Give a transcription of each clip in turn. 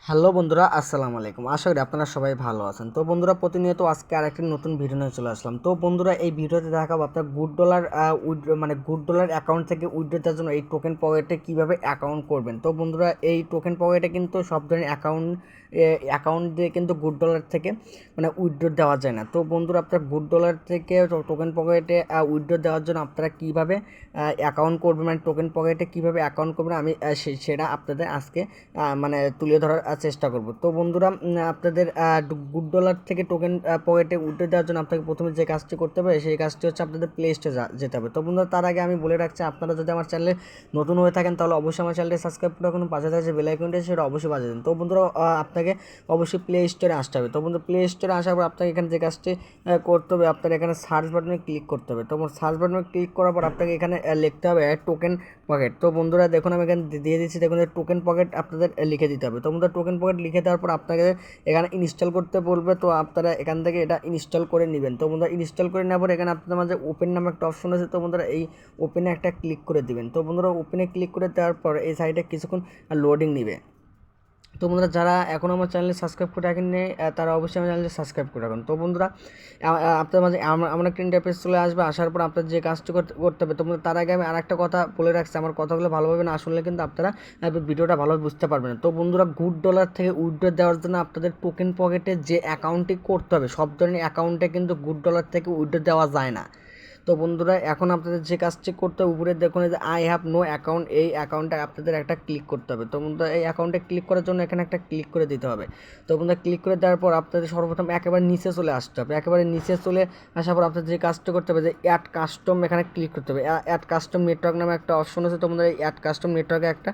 Hello বন্ধুরা, আসসালামু আলাইকুম। আশা করি আপনারা সবাই ভালো আছেন। তো বন্ধুরা, প্রতিনিয়ত আজকে আরেকটি নতুন ভিডিও নিয়ে চলে আসলাম। তো বন্ধুরা, এই ভিডিওতে দেখাবো আপনার good dollar good dollar account থেকে উইথড্র দেওয়ার জন্য এই টোকেন পকেটে কীভাবে অ্যাকাউন্ট করবেন। তো বন্ধুরা, এই টোকেন পকেটে কিন্তু সব ধরনের অ্যাকাউন্ট দিয়ে কিন্তু গুড ডলার থেকে উইথড্র দেওয়া যায় না। তো বন্ধুরা, আপনার গুড ডলার থেকে টোকেন পকেটে উইথড্র দেওয়ার জন্য আপনারা কীভাবে অ্যাকাউন্ট করবেন, টোকেন পকেটে কীভাবে অ্যাকাউন্ট করবেন, আমি সেটা আপনাদের আজকে তুলে ধরার চেষ্টা করব। তো বন্ধুরা, আপনাদের গুড ডলার থেকে টোকেন পকেটে উঠে দেওয়ার জন্য আপনাকে প্রথমে যে কাজটি করতে হবে সেই কাজটি হচ্ছে আপনাদের প্লে স্টোরে যেতে হবে। তো বন্ধুরা, তার আগে আমি বলে রাখছি, আপনারা যদি আমার চ্যানেলে নতুন হয়ে থাকেন তাহলে অবশ্যই আমার চ্যানেলটি সাবস্ক্রাইব করে রাখুন, পাশে থাকে যে বেল আইকনটি সেটা অবশ্যই বাজিয়ে দিন। তো বন্ধুরা, আপনাকে অবশ্যই প্লে স্টোরে আসতে হবে। তো বন্ধুরা, প্লে স্টোরে আসার পর আপনাকে এখানে যে কাজটি করতে হবে, আপনার এখানে সার্চ বাটনে ক্লিক করতে হবে। তো সার্চ বাটনে ক্লিক করার পর আপনাকে এখানে লিখতে হবে টোকেন পকেট। তো বন্ধুরা দেখুন, আমি এখানে দিয়ে দিচ্ছি, দেখুন টোকেন পকেট আপনাদের লিখে দিতে হবে। তো বন্ধুরা, টোকেন পকেট লিখে দেওয়ার পর আপনাকে এখানে ইনস্টল করতে বলবে। তো আপনারা এখান থেকে এটা ইনস্টল করে নেবেন। তো বন্ধুরা, ইনস্টল করে নেওয়ার পর এখানে আপনাদের মাঝে ওপেন নামে একটা অপশন আছে। তো বন্ধুরা, এই ওপেনে একটা ক্লিক করে দিবেন। তো বন্ধুরা, ওপেনে ক্লিক করে দেওয়ার পর এই সাইটে কিছুক্ষণ লোডিং নেবে। তো বন্ধুরা, যারা এখনও আমার চ্যানেলে সাবস্ক্রাইব করে রাখেননি তারা অবশ্যই আমার চ্যানেলে সাবস্ক্রাইব করে রাখুন। তো বন্ধুরা, আপনার মাঝে আমরা একটা ইন্টারফেস চলে আসবে। আসার পর আপনার যে কাজটি করতে হবে। তো বন্ধুরা, তার আগে আমি আরেকটা কথা বলে রাখছি, আমার কথাগুলো ভালোভাবে না শুনলে কিন্তু আপনারা ভিডিওটা ভালোভাবে বুঝতে পারবেন না। তো বন্ধুরা, গুড ডলার থেকে উইথড্র দেওয়ার জন্য আপনাদের টোকেন পকেটে যে অ্যাকাউন্টটি করতে হবে, সব ধরনের অ্যাকাউন্টে কিন্তু গুড ডলার থেকে উইথড্র দেওয়া যায় না। তো বন্ধুরা, এখন আপনাদের যে কাজটি করতে হবে, উপরে দেখুন যে আই হ্যাভ নো অ্যাকাউন্ট, এই অ্যাকাউন্টে আপনাদের একটা ক্লিক করতে হবে। তো বন্ধুরা, এই অ্যাকাউন্টে ক্লিক করার জন্য এখানে একটা ক্লিক করে দিতে হবে। তো বন্ধুরা, ক্লিক করে দেওয়ার পর আপনাদের সর্বপ্রথম একেবারে নিচে চলে আসতে হবে। একেবারে নিচে চলে আসার পর আপনাদের যে কাজটা করতে হবে, যে অ্যাড কাস্টম এখানে ক্লিক করতে হবে। অ্যাড কাস্টম নেটওয়ার্ক নামে একটা অপশন আছে। তো বন্ধুরা, এই অ্যাড কাস্টম নেটওয়ার্কে একটা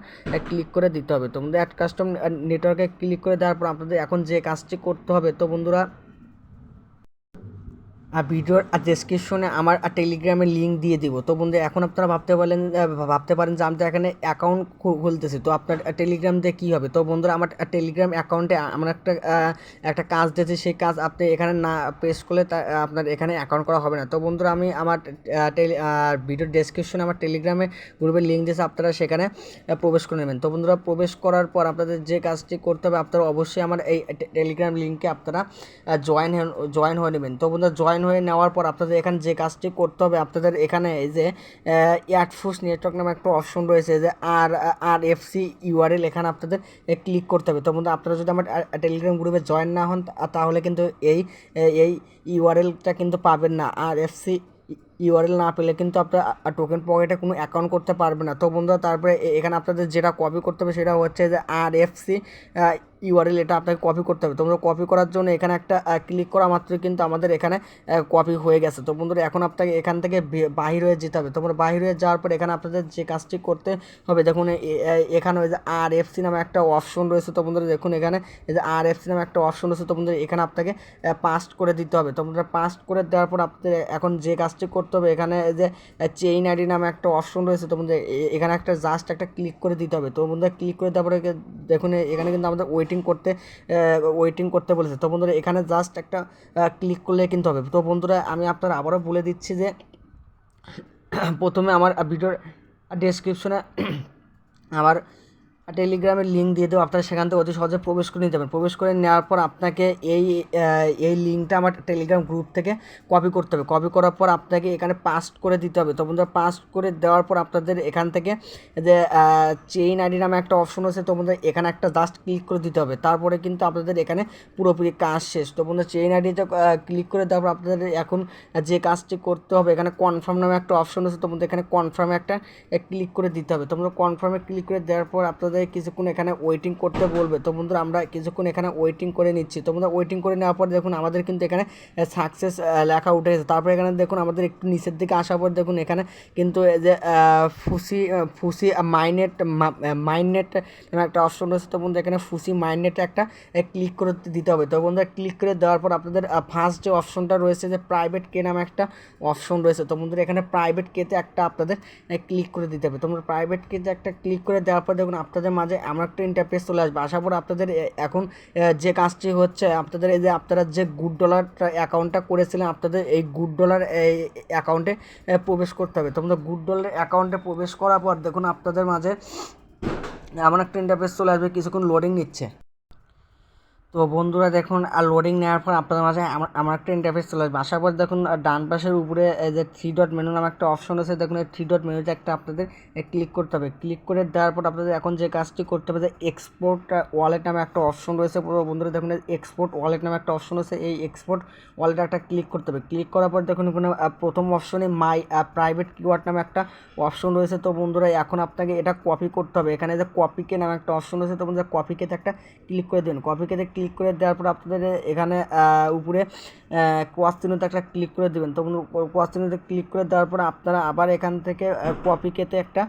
ক্লিক করে দিতে হবে। তো বন্ধুরা, অ্যাড কাস্টম নেটওয়ার্কে ক্লিক করে দেওয়ার পর আপনাদের এখন যে কাজটি করতে হবে, তো বন্ধুরা, ভিডিওর ডেসক্রিপশনে আমার টেলিগ্রামের লিঙ্ক দিয়ে দিব। তো বন্ধু, এখন আপনারা ভাবতে পারেন যে আমি তো এখানে অ্যাকাউন্ট খুলতেছি, তো আপনার টেলিগ্রাম দিয়ে কী হবে। তো বন্ধুরা, আমার টেলিগ্রাম অ্যাকাউন্টে আমার একটা কাজ দিয়েছে, সেই কাজ আপনি এখানে না প্রেস করলে আপনার এখানে অ্যাকাউন্ট করা হবে না। তো বন্ধুরা, আমি আমার ভিডিওর ডেসক্রিপশনে আমার টেলিগ্রামে গ্রুপের লিঙ্ক দিয়েছে, আপনারা সেখানে প্রবেশ করে নেবেন। তো বন্ধুরা, প্রবেশ করার পর আপনাদের যে কাজটি করতে হবে, আপনারা অবশ্যই আমার এই টেলিগ্রাম লিঙ্কে আপনারা জয়েন হয়ে নেবেন। তো বন্ধুরা, জয়েন হয়ে নেওয়ার পর আপনাদের এখানে যে কাজটি করতে হবে, আপনাদের এখানে এই যে অ্যাডফোর্স নেটওয়ার্ক নামে একটা অপশন রয়েছে, যে RFC ইউআরএল, এখানে আপনাদের ক্লিক করতে হবে। তো বন্ধুরা, আপনারা যদি আমার টেলিগ্রাম গ্রুপে জয়েন না হন তাহলে কিন্তু এই ইউআরএলটা কিন্তু পাবেন না। RFC ইউআরএল না পেলে কিন্তু আপনার টোকেন পকেটে কোনো অ্যাকাউন্ট করতে পারবে না। তো বন্ধুরা, তারপরে এখানে আপনাদের যেটা কপি করতে হবে সেটা হচ্ছে যে RFC ইউআরএল, এটা আপনাকে কপি করতে হবে। তোমরা কপি করার জন্য এখানে একটা ক্লিক করা মাত্রই কিন্তু আমাদের এখানে কপি হয়ে গেছে। তো বন্ধুরা, এখন আপনাকে এখান থেকে বাহির হয়ে যেতে হবে। তোমরা বাহির হয়ে যাওয়ার পর এখানে আপনাদের যে কাজটি করতে হবে, দেখুন এখানে ওই যে RFC নামে একটা অপশন রয়েছে। তো বন্ধুরা, দেখুন এখানে এই যে RFC নামে একটা অপশন রয়েছে। তো বন্ধুরা, এখানে আপনাকে পাস্ট করে দিতে হবে। তো বন্ধুরা, পাস্ট করে দেওয়ার পর আপনাদের এখন যে কাজটি করতে হবে, এখানে যে চেইন আইডি নামে একটা অপশন রয়েছে। তো বন্ধুরা, এখানে একটা জাস্ট একটা ক্লিক করে দিতে হবে। তো বন্ধুরা, ক্লিক করে দেওয়ার পরে দেখুন এখানে কিন্তু আমাদের ওয়েটিং করতে বলেছে। তো বন্ধুরা, এখানে জাস্ট একটা ক্লিক করলে কিন্তু হবে। তো বন্ধুরা, আমি আপনারা আবারও বলে দিচ্ছি যে প্রথমে আমার ভিডিওর ডেসক্রিপশনে আমার টেলিগ্রামের লিঙ্ক দিয়ে দেবো, আপনারা সেখান থেকে অতি সহজে প্রবেশ করে নিতে পারেন। প্রবেশ করে নেওয়ার পর আপনাকে এই লিঙ্কটা আমার টেলিগ্রাম গ্রুপ থেকে কপি করতে হবে। কপি করার পর আপনাকে এখানে পাস্ট করে দিতে হবে। তো বন্ধুরা, পাস্ট করে দেওয়ার পর আপনাদের এখান থেকে যে চেইন আইডি নামে একটা অপশন আছে, তো বন্ধুরা এখানে একটা জাস্ট ক্লিক করে দিতে হবে। তারপরে কিন্তু আপনাদের এখানে পুরোপুরি কাজ শেষ। তো বন্ধুরা, চেইন আইডিতে ক্লিক করে দেওয়ার পর আপনাদের এখন যে কাজটি করতে হবে, এখানে কনফার্ম নামে একটা অপশন আছে। তো বন্ধুরা, এখানে কনফার্মে একটা ক্লিক করে দিতে হবে। তোমরা কনফার্মে ক্লিক করে দেওয়ার পর আপনাদের কিছুক্ষণ এখানে ওয়েটিং করতে বলবে। তো বন্ধুরা, আমরা কিছুক্ষণ এখানে ওয়েটিং করে নিচ্ছি। তো বন্ধুরা, ওয়েটিং করে নেওয়ার পর দেখুন আমাদের কিন্তু এখানে সাকসেস লেখা উঠে গেছে। তারপরে এখানে দেখুন আমাদের একটু নিচের দিকে আসার পর দেখুন এখানে কিন্তু এই যে ফুসি মাইনেট একটা অপশন রয়েছে। তো বন্ধুরা, এখানে ফুসি মাইনেটে একটা ক্লিক করে দিতে হবে। তো বন্ধুরা, ক্লিক করে দেওয়ার পর আপনাদের ফার্স্ট যে অপশনটা রয়েছে, যে প্রাইভেট কে নামে একটা অপশন রয়েছে। তো বন্ধুরা, এখানে প্রাইভেট কেতে একটা আপনাদের ক্লিক করে দিতে হবে। তোমরা প্রাইভেট কেতে একটা ক্লিক করে দেওয়ার পর দেখুন আপনাদের মাঝে এমন একটা ইন্টারফেস চলে আসবে। আসার পর আপনাদের এখন যে কাজটি হচ্ছে, আপনাদের এই যে আপনারা যে গুড ডলার অ্যাকাউন্টটা করেছিলেন, আপনাদের এই গুড ডলার অ্যাকাউন্টে প্রবেশ করতে হবে। তোমরা গুড ডলার অ্যাকাউন্টে প্রবেশ করার পর দেখুন আপনাদের মাঝে এমন একটা ইন্টারফেস চলে আসবে, কিছুক্ষণ লোডিং নিচ্ছে। তো বন্ধুরা দেখুন লোডিং নেওয়ার পর আপনাদের মাঝে আমার একটা ইন্টারফেস চলে আসবে। আসার পর দেখুন ডান পাশের উপরে যে থ্রি ডট মেনু নামে একটা অপশন আছে, দেখুন এই থ্রি ডট মেনুতে একটা আপনাদের ক্লিক করতে হবে। ক্লিক করে দেওয়ার পর আপনাদের এখন যে কাজটি করতে হবে যে এক্সপোর্ট ওয়ালেট নামে একটা অপশন রয়েছে। বন্ধুরা দেখুন এক্সপোর্ট ওয়ালেট নামে একটা অপশন আছে, এই এক্সপোর্ট ওয়ালেটে একটা ক্লিক করতে হবে। ক্লিক করার পর দেখুন এখানে প্রথম অপশনে মাই প্রাইভেট কিওয়ার্ড নামে একটা অপশন রয়েছে। তো বন্ধুরা এখন আপনাকে এটা কপি করতে হবে। এখানে যে কপিকে নামে একটা অপশন রয়েছে, তো বন্ধুরা কপিকেতে একটা ক্লিক করে দেবেন। কপিকেতে ক্লিক করে দেওয়ার পর আপনাদের এখানে উপরে ক্রস চিহ্নতে একটা ক্লিক করে দেবেন। তো ক্রস চিহ্নতে ক্লিক করে দেওয়ার পর আপনারা আবার এখান থেকে কপিকেতে একটা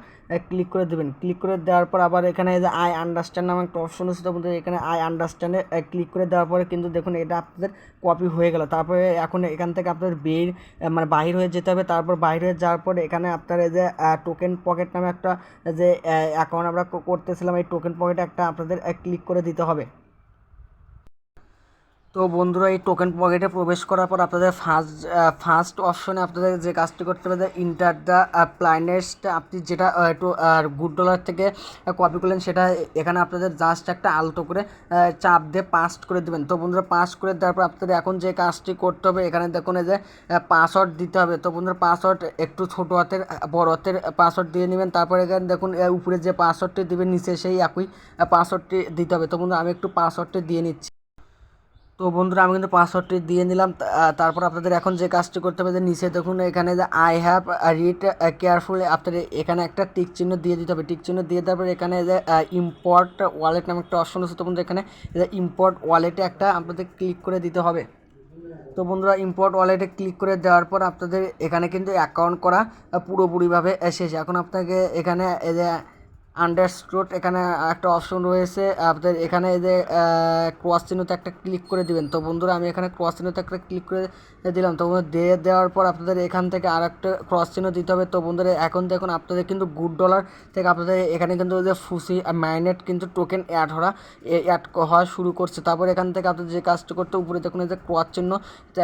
ক্লিক করে দেবেন। ক্লিক করে দেওয়ার পর আবার এখানে যে আই আন্ডারস্ট্যান্ড নামে একটা অপশন আছে, তো বন্ধুরা এখানে আই আন্ডারস্ট্যান্ডে ক্লিক করে দেওয়ার পরে কিন্তু দেখুন এটা আপনাদের কপি হয়ে গেল। তারপরে এখন এখান থেকে আপনাদের মানে বাহির হয়ে যেতে হবে। তারপর বাহির হয়ে যাওয়ার পর এখানে আপনার এই যে টোকেন পকেট নামে একটা যে অ্যাকাউন্ট আমরা করতেছিলাম, এই টোকেন পকেটে একটা আপনাদের ক্লিক করে দিতে হবে। তো বন্ধুরা এই টোকেন পকেটে প্রবেশ করার পর আপনাদের ফার্স্ট অপশনে আপনাদের যে কাজটি করতে হবে যে ইন্টার দ্য প্লাইনেস্ট, আপনি যেটা একটু গুড ডলার থেকে কপি করলেন সেটা এখানে আপনাদের জাস্ট একটা আলতো করে চাপ দিয়ে পাস্ট করে দেবেন। তো বন্ধুরা পাস্ট করে দেওয়ার পর আপনাদের এখন যে কাজটি করতে হবে এখানে দেখুন এই যে পাসওয়ার্ড দিতে হবে। তো বন্ধুরা পাসওয়ার্ড একটু ছোটো হাতের বড় হাতের পাসওয়ার্ড দিয়ে নেবেন। তারপরে এখানে দেখুন উপরে যে পাসওয়ার্ডটি দেবেন নিচে সেই একই পাসওয়ার্ডটি দিতে হবে। তো বন্ধুরা আমি একটু পাসওয়ার্ডটি দিয়ে নিচ্ছি। তো বন্ধুরা আমি কিন্তু পাসওয়ার্ডটি দিয়ে নিলাম। তারপর আপনাদের এখন যে কাজটি করতে হবে যে নিচে দেখুন এখানে যে আই হ্যাভ রিড কেয়ারফুলি, আপনাদের এখানে একটা টিক চিহ্ন দিয়ে দিতে হবে। টিক চিহ্ন দিয়ে দেওয়ার পর এখানে যে ইম্পোর্ট ওয়ালেট নামে একটা অপশন আছে, তো বন্ধুরা এখানে ইম্পোর্ট ওয়ালেটে একটা আপনাদের ক্লিক করে দিতে হবে। তো বন্ধুরা ইম্পোর্ট ওয়ালেটে ক্লিক করে দেওয়ার পর আপনাদের এখানে কিন্তু অ্যাকাউন্ট করা পুরোপুরিভাবে শেষ। এখন আপনাকে এখানে এই যে আন্ডারস্ট্রোট এখানে একটা অপশন রয়েছে, আপনাদের এখানে এই যে ক্রস চিহ্নতে একটা ক্লিক করে দিবেন। তো বন্ধুরা আমি এখানে ক্রস চিহ্নতে একটা ক্লিক করে দিলাম। তো বন্ধুরা দিয়ে দেওয়ার পর আপনাদের এখান থেকে আর একটা ক্রস চিহ্ন দিতে হবে। তো বন্ধুরা এখন দেখুন আপনাদের কিন্তু গুড ডলার থেকে আপনাদের এখানে কিন্তু যে ফুসি মাইনেট কিন্তু টোকেন অ্যাড হওয়া শুরু করছে। তারপর এখান থেকে আপনাদের যে কাজটা করতে উপরে দেখুন এই যে ক্রস চিহ্ন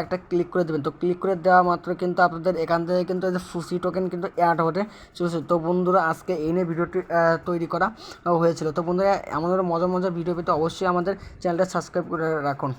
একটা ক্লিক করে দেবেন। তো ক্লিক করে দেওয়া মাত্র কিন্তু আপনাদের এখান থেকে কিন্তু এই যে ফুসি টোকেন কিন্তু অ্যাড হতে চলছে। তো বন্ধুরা আজকে এই নিয়ে ভিডিওটি তৈরি করা হয়েছিল। তো বন্ধুরা আমাদের মজার মজার ভিডিও পেতে অবশ্যই আমাদের চ্যানেলটা সাবস্ক্রাইব করে রাখুন।